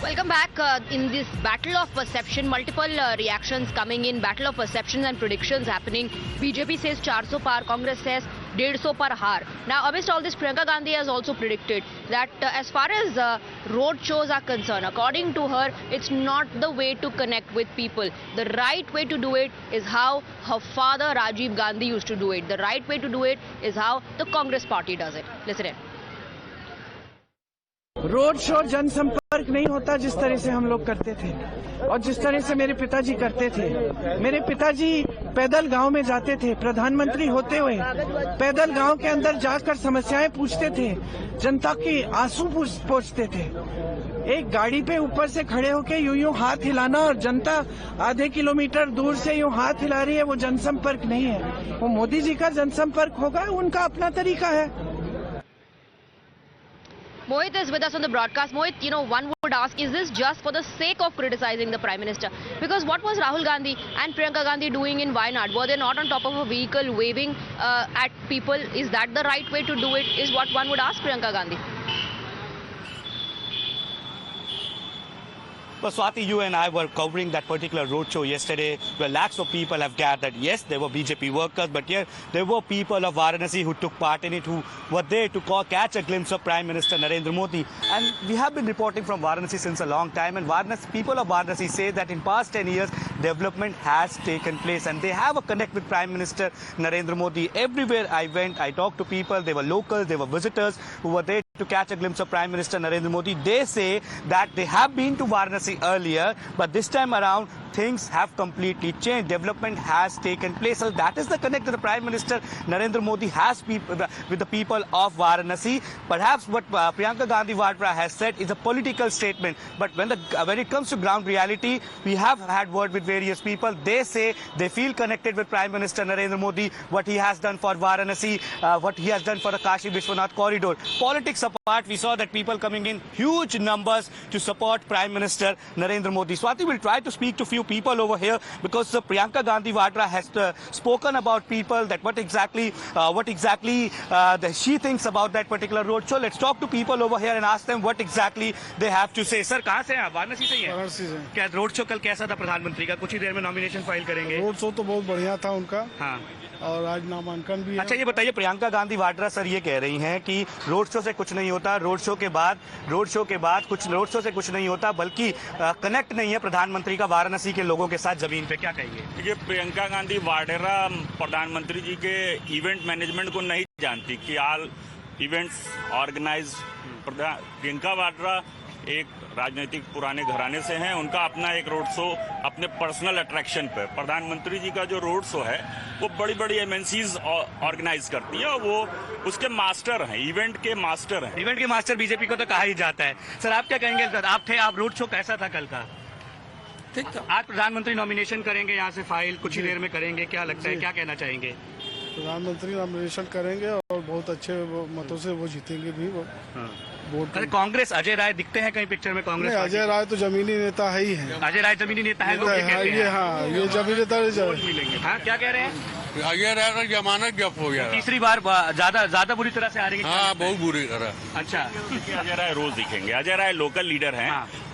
Welcome back. In this battle of perception, multiple reactions coming in, battle of perceptions and predictions happening. BJP says 400 par, Congress says 150 par har. Now, amidst all this, Priyanka Gandhi has also predicted that as far as road shows are concerned, according to her, it's not the way to connect with people. The right way to do it is how her father Rajiv Gandhi used to do it. The right way to do it is how the Congress party does it. Listen in. Road show जनसंपर्क नहीं होता जिस तरह से हम लोग करते थे और जिस तरह से मेरे पिताजी करते थे। मेरे पिताजी पैदल गांव में जाते थे, प्रधानमंत्री होते हुए पैदल गांव के अंदर जाकर समस्याएं पूछते थे, जनता की आंसू पोंछते थे। एक गाड़ी पे ऊपर से खड़े होके यूं हाथ हिलाना और जनता आधे किलोमीटर दूर से यूं हाथ हिला रही है, वो जनसंपर्क नहीं है। वो मोदी जी का जनसंपर्क होगा, उनका अपना तरीका है। Mohit is with us on the broadcast. Mohit, one would ask, is this just for the sake of criticizing the Prime Minister? Because what was Rahul Gandhi and Priyanka Gandhi doing in Wayanad? Were they not on top of a vehicle waving at people? Is that the right way to do it, is what one would ask Priyanka Gandhi? Well, Swati, you and I were covering that particular roadshow yesterday where lakhs of people have gathered. Yes, there were BJP workers, but here there were people of Varanasi who took part in it, who were there to catch a glimpse of Prime Minister Narendra Modi. And we have been reporting from Varanasi since a long time, and people of Varanasi say that in past 10 years, development has taken place and they have a connect with Prime Minister Narendra Modi. Everywhere I went, I talked to people, they were locals, they were visitors who were there to catch a glimpse of Prime Minister Narendra Modi. They say that they have been to Varanasi earlier, but this time around things have completely changed. Development has taken place. So that is the connect that the Prime Minister Narendra Modi has with the people of Varanasi. Perhaps what Priyanka Gandhi Vadra has said is a political statement, but when it comes to ground reality, we have had word with various people. They say they feel connected with Prime Minister Narendra Modi, what he has done for Varanasi, what he has done for the Kashi Vishwanath corridor. Politics apart, we saw that people coming in huge numbers to support Prime Minister Narendra Modi. Swati will try to speak to few people over here because Priyanka Gandhi Vadra has spoken about people, that what exactly she thinks about that particular road. So let's talk to people over here and ask them what exactly they have to say. Sir, कहाँ से हैं आप? वाराणसी से ही हैं? वाराणसी से। क्या road show कल कैसा था प्रधानमंत्री का? कुछ ही देर में नॉमिनेशन फाइल करेंगे। रोड शो तो बहुत बढ़िया था उनका। हाँ, और आज नामांकन भी है। अच्छा, ये बताइए, प्रियंका गांधी वाड्रा सर ये कह रही हैं कि रोड शो से कुछ नहीं होता, रोड शो के बाद कुछ रोड शो से कुछ नहीं होता, बल्कि कनेक्ट नहीं है प्रधानमंत्री का वाराणसी के लोगों के साथ जमीन पे। क्या कहेंगे? देखिए, प्रियंका गांधी वाड्रा प्रधानमंत्री जी के इवेंट मैनेजमेंट को नहीं जानती कि all events organize. Priyanka Vadra एक राजनीतिक पुराने घराने से हैं, उनका अपना एक रोड शो अपने पर्सनल अट्रैक्शन पे। प्रधानमंत्री जी का जो रोड शो है वो बड़ी बड़ी एमएनसीज ऑर्गेनाइज करती है और वो उसके मास्टर हैं, इवेंट के मास्टर हैं। इवेंट के मास्टर बीजेपी को तो कहा ही जाता है। सर, आप क्या कहेंगे? आप रोड शो कैसा था कल का? ठीक था। आज प्रधानमंत्री नॉमिनेशन करेंगे, यहाँ से फाइल कुछ ही देर में करेंगे, क्या लगता है, क्या कहना चाहेंगे? प्रधानमंत्री नॉमिनेशन करेंगे और बहुत अच्छे मतों से वो जीतेंगे भी। अरे कांग्रेस, अजय राय दिखते हैं कहीं पिक्चर में? कांग्रेस अजय राय तो जमीनी नेता है ही है। अजय राय जमीनी नेता है, लोग ये कहते हैं। ये जमीनी नेता मिलेंगे। हाँ, क्या कह रहे हैं? अजय राय का जमानत जब्त हो गया। तीसरी बार ज्यादा बुरी तरह से हारेंगे? हाँ, बहुत बुरी तरह। अच्छा, अजय राय रोज दिखेंगे। अजय राय लोकल लीडर हैं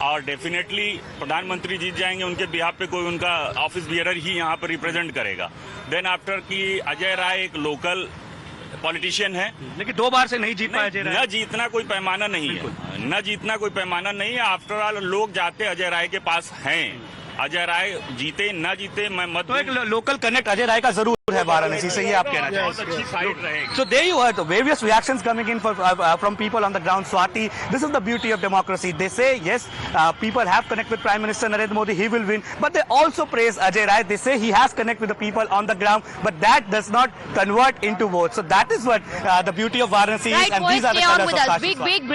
और डेफिनेटली प्रधानमंत्री जीत जाएंगे, उनके बिहाफ पे कोई उनका ऑफिस बियरर ही यहाँ पर रिप्रेजेंट करेगा। देन आफ्टर कि अजय राय एक लोकल पॉलिटिशियन है, लेकिन 2 बार से नहीं जीत पाए। न जीतना कोई पैमाना नहीं है, न जीतना कोई पैमाना नहीं है। आफ्टर ऑल लोग जाते अजय राय के पास हैं। अजय राय जीते न जीते मैं मत, तो एक लोकल कनेक्ट अजय राय का जरूर है वाराणसी से, ये आप कहना चाहिए। बहुत अच्छी साइड रहेगी। So there you heard the various reactions coming in from people on the ground. Swati, this is the beauty of democracy. They say yes, people have connect with Prime Minister Narendra Modi, he will win, but they also praise Ajay Rai. They say he has connect with the people on the ground, but that does not convert into votes. So that is what the beauty of Varanasi is, and these are the colors of Kashi. Big